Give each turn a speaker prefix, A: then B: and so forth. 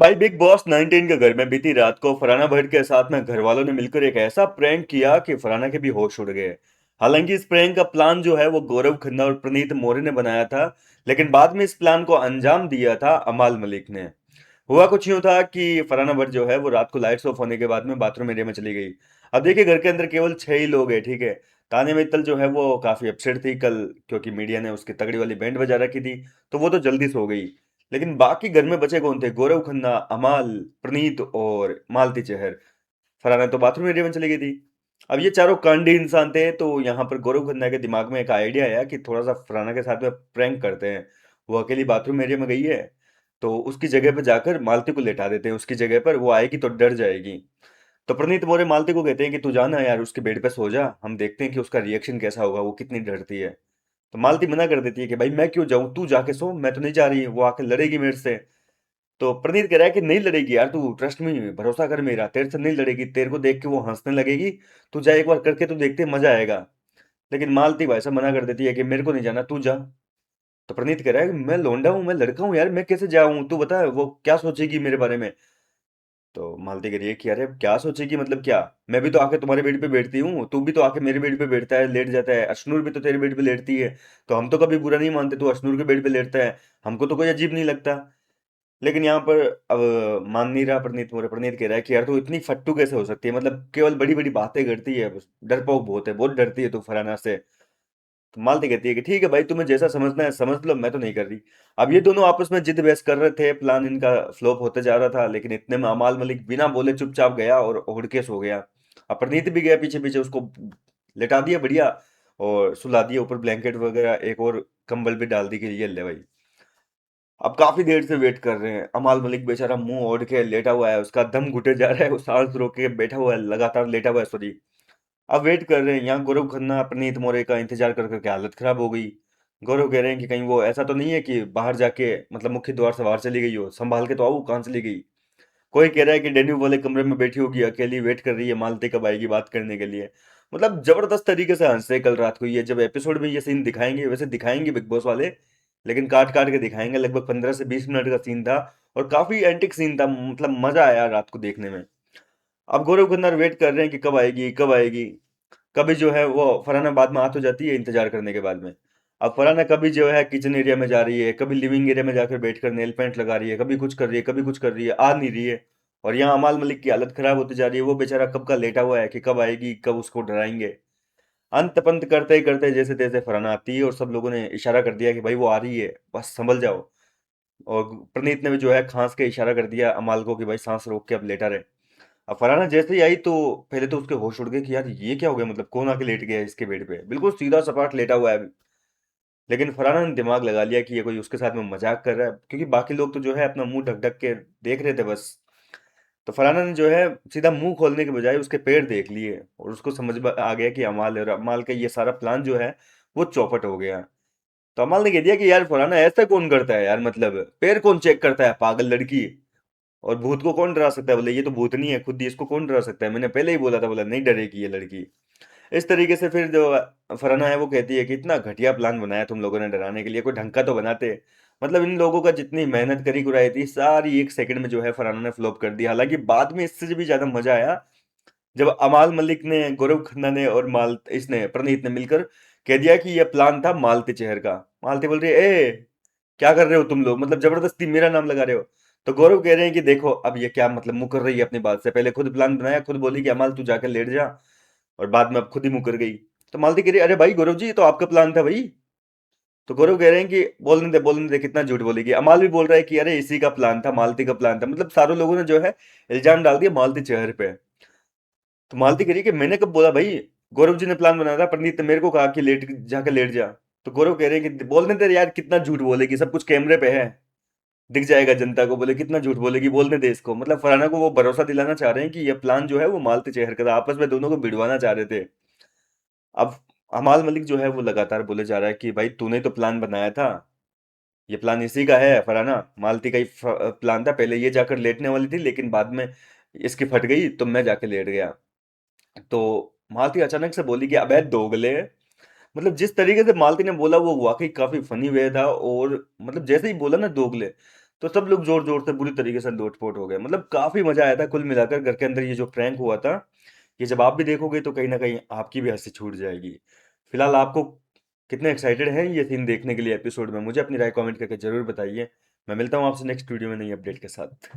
A: तो भाई big boss 19 के घर में बीती रात को फरहाना भट्ट के साथ में घर वालों ने मिलकर एक ऐसा प्रैंक किया कि फरहाना के भी होश उड़ गए। हालांकि इस प्रैंक का प्लान जो है वो गौरव खन्ना और प्रणीत मौर्य ने बनाया था, लेकिन बाद में इस प्लान को अंजाम दिया था अमाल मलिक ने। हुआ कुछ यूं था कि फरहाना भट्ट जो है वो रात को लाइट्स ऑफ होने के बाद में बाथरूम एरिया में चली गई। अब देखिए, घर के अंदर केवल 6 ही लोग हैं, ठीक है। तान्या मित्तल जो है वो काफी अपसेट थी कल, क्योंकि मीडिया ने उसकी तगड़ी वाली बैंड बजा रखी थी, तो वो तो जल्दी सो गई। लेकिन बाकी घर में बचे कौन थे? गौरव खन्ना, अमाल, प्रणीत और मालती चहर। फरहाना तो बाथरूम एरिया में चली गई थी। अब ये चारों कांडी इंसान थे, तो यहाँ पर गौरव खन्ना के दिमाग में एक आइडिया आया कि थोड़ा सा फरहाना के साथ में प्रैंक करते हैं। वो अकेली बाथरूम एरिया में गई है, तो उसकी जगह पर जाकर मालती को लेटा देते हैं। उसकी जगह पर वो आएगी तो डर जाएगी। तो प्रणीत मोरे मालती को कहते हैं कि तू जाना यार, उसके बेड पे सो जा, हम देखते हैं कि उसका रिएक्शन कैसा होगा, वो कितनी डरती है। तो मालती मना कर देती है कि भाई मैं क्यों जाऊं, तू जाके सो, मैं तो नहीं जा रही, वो आके लड़ेगी मेरे से। तो प्रणीत कह रहा है कि नहीं लड़ेगी यार, तू ट्रस्ट में भरोसा कर मेरा, तेरे से नहीं लड़ेगी, तेरे को देख के वो हंसने लगेगी। तू जा, एक बार करके तू देखते, मजा आएगा। लेकिन मालती भाई साहब मना कर देती है कि मेरे को नहीं जाना, तू जा। तो प्रणीत कह रहा है कि मैं लौंडा हूँ, मैं लड़का हूँ यार, मैं कैसे जाऊँ, तू बता वो क्या सोचेगी मेरे बारे में। तो मालती कह रही है कि अरे क्या सोचेगी, मतलब क्या? मैं भी तो आके तुम्हारे बेड पे बैठती हूँ, तू भी तो आके मेरे बेड पे बैठता है, लेट जाता है, अशनूर भी तो तेरे बेड पे लेटती है। तो हम तो कभी बुरा नहीं मानते, तू अशनूर के बेड पे लेटता है, हमको तो कोई अजीब नहीं लगता। लेकिन यहाँ पर अब मान नहीं रहा प्रणीत मोरे। प्रणीत कह रहा है कि यार तू इतनी फट्टू कैसे हो सकती है, मतलब केवल बड़ी बड़ी बातें करती है, बस डरपोक बहुत है, बहुत डरती है तू फरहाना से। तो मालती कहती है कि ठीक है भाई, तुम्हें जैसा समझना है समझ लो, मैं तो नहीं कर रही। अब ये दोनों आपस में जिद बहस कर रहे थे, प्लान इनका फ्लॉप होते जा रहा था, लेकिन इतने में अमाल मलिक बिना बोले चुपचाप गया और उड़ के सो गया। अब प्रणीत भी गया पीछे पीछे, उसको लेटा दिया बढ़िया, और सुला दिया ऊपर, ब्लैंकेट वगैरह एक और कंबल भी डाल दी कि ये ले भाई। अब काफी देर से वेट कर रहे हैं। अमाल मलिक बेचारा मुंह ओढ़ के लेटा हुआ है, उसका दम घुटे जा रहा है, वो सांस रोक के बैठा हुआ है, लगातार लेटा हुआ है, सॉरी। अब वेट कर रहे हैं यहाँ। गौरव खन्ना प्रणीत मोरे का इंतजार कर करके हालत खराब हो गई। गौरव कह रहे हैं कि कहीं वो ऐसा तो नहीं है कि बाहर जाके, मतलब मुख्य द्वार से बाहर चली गई हो, संभाल के तो आओ, कहाँ चली गई। कोई कह रहा है कि डेन्यू वाले कमरे में बैठी होगी अकेली, वेट कर रही है मालती कब आएगी बात करने के लिए। मतलब जबरदस्त तरीके से हंसे कल रात को। ये जब एपिसोड में ये सीन दिखाएंगे, वैसे दिखाएंगे बिग बॉस वाले, लेकिन काट काट के दिखाएंगे। लगभग 15 से 20 मिनट का सीन था, और काफी एंटिक सीन था, मतलब मजा आया रात को देखने में। अब गौरव खन्ना वेट कर रहे हैं कि कब आएगी कब आएगी। कभी जो है वो फरहाना बाद में आ तो जाती है इंतजार करने के बाद में। अब फरहाना कभी जो है किचन एरिया में जा रही है, कभी लिविंग एरिया में जाकर बैठकर नेल पेंट लगा रही है, कभी कुछ कर रही है, कभी कुछ कर रही है, आ नहीं रही है। और यहाँ अमाल मलिक की हालत खराब होती जा रही है, वो बेचारा कब का लेटा हुआ है कि कब आएगी, कब उसको डराएंगे। अंत पंत करते ही करते जैसे तैसे फरहाना आती है, और सब लोगों ने इशारा कर दिया कि भाई वो आ रही है, बस संभल जाओ। और प्रणीत ने भी जो है खांस के इशारा कर दिया अमाल को कि भाई सांस रोक के अब लेटा रहे। अब फरहाना जैसे ही आई तो पहले तो उसके होश उड़ गए कि यार ये क्या हो गया, मतलब कौन आके लेट गया है इसके बेड पे, बिल्कुल सीधा सपाट लेटा हुआ है। लेकिन फरहाना ने दिमाग लगा लिया कि ये कोई उसके साथ में मजाक कर रहा है, क्योंकि बाकी लोग तो जो है अपना मुंह ढक ढक के देख रहे थे बस। तो फरहाना ने जो है सीधा मुंह खोलने के बजाय उसके पैर देख लिए, और उसको समझ में आ गया कि अमाल है, और अमाल का ये सारा प्लान जो है वो चौपट हो गया। तो अमाल ने कह दिया कि यार फरहाना ऐसा कौन करता है यार, मतलब पैर कौन चेक करता है, पागल लड़की। और भूत को कौन डरा सकता है? बोले ये तो भूतनी है खुद ही, इसको कौन डरा सकता है, मैंने पहले ही बोला था, बोला नहीं डरेगी ये लड़की। इस तरीके से फिर जो फरहाना है वो कहती है कि इतना घटिया प्लान बनाया तुम लोगों ने डराने के लिए, कोई ढंग का तो बनाते। मतलब इन लोगों का जितनी मेहनत करी कुराई थी सारी एक सेकंड में जो है फरहाना ने फ्लॉप कर दिया। हालांकि बाद में इससे भी ज्यादा मजा आया जब अमाल मलिक ने, गौरव खन्ना ने और माल इसने प्रणीत ने मिलकर कह दिया कि यह प्लान था मालती चेहर का। मालती बोल रही है ए, क्या कर रहे हो तुम लोग, मतलब जबरदस्ती मेरा नाम लगा रहे हो। तो गौरव कह रहे हैं कि देखो अब ये क्या मतलब मुकर रही है अपनी बात से, पहले खुद प्लान बनाया, खुद बोली कि अमाल तू जाकर लेट जा, और बाद में अब खुद ही मुकर गई। तो मालती कह रही है अरे भाई गौरव जी, ये तो आपका प्लान था भाई। तो गौरव कह रहे हैं कि बोलने दे, कितना झूठ बोलेगी। अमाल भी बोल रहा है कि अरे इसी का प्लान था, मालती का प्लान था, मतलब सारों लोगों ने जो है इल्जाम डाल दिया मालती चेहरे पे। तो मालती कह रही है कि मैंने कब बोला भाई, गौरव जी ने प्लान बनाया था, पंडित ने मेरे को कहा कि लेट जाकर लेट जा। तो गौरव कह रहे हैं कि बोलने दे यार, कितना झूठ बोलेगी, सब कुछ कैमरे पे है, दिख जाएगा जनता को, बोले कितना झूठ बोलेगी, बोलने दे इसको। मतलब फरहाना को वो भरोसा दिलाना चाह रहे हैं कि ये प्लान जो है वो मालती चेहर का था, आपस में दोनों को भिड़वाना चाह रहे थे। अब हमाल मलिक जो है वो लगातार बोले जा रहा है कि भाई तूने तो प्लान बनाया था, ये प्लान इसी का है फरहाना, मालती का ही प्लान था, पहले ये जाकर लेटने वाली थी, लेकिन बाद में इसकी फट गई तो मैं जाके लेट गया। तो मालती अचानक से बोली कि अबे दोगले। मतलब जिस तरीके से मालती ने बोला वो वाकई काफी फनी वे था, और मतलब जैसे ही बोला ना दोगले, तो सब लोग जोर जोर से बुरी तरीके से लोटपोट हो गए। मतलब काफी मजा आया था कुल मिलाकर घर के अंदर ये जो प्रैंक हुआ था। ये जब आप भी देखोगे तो कहीं ना कहीं आपकी भी हंसी छूट जाएगी। फिलहाल आपको कितने एक्साइटेड हैं ये सीन देखने के लिए एपिसोड में, मुझे अपनी राय कमेंट करके जरूर बताइए। मैं मिलता हूँ आपसे नेक्स्ट वीडियो में नई अपडेट के साथ।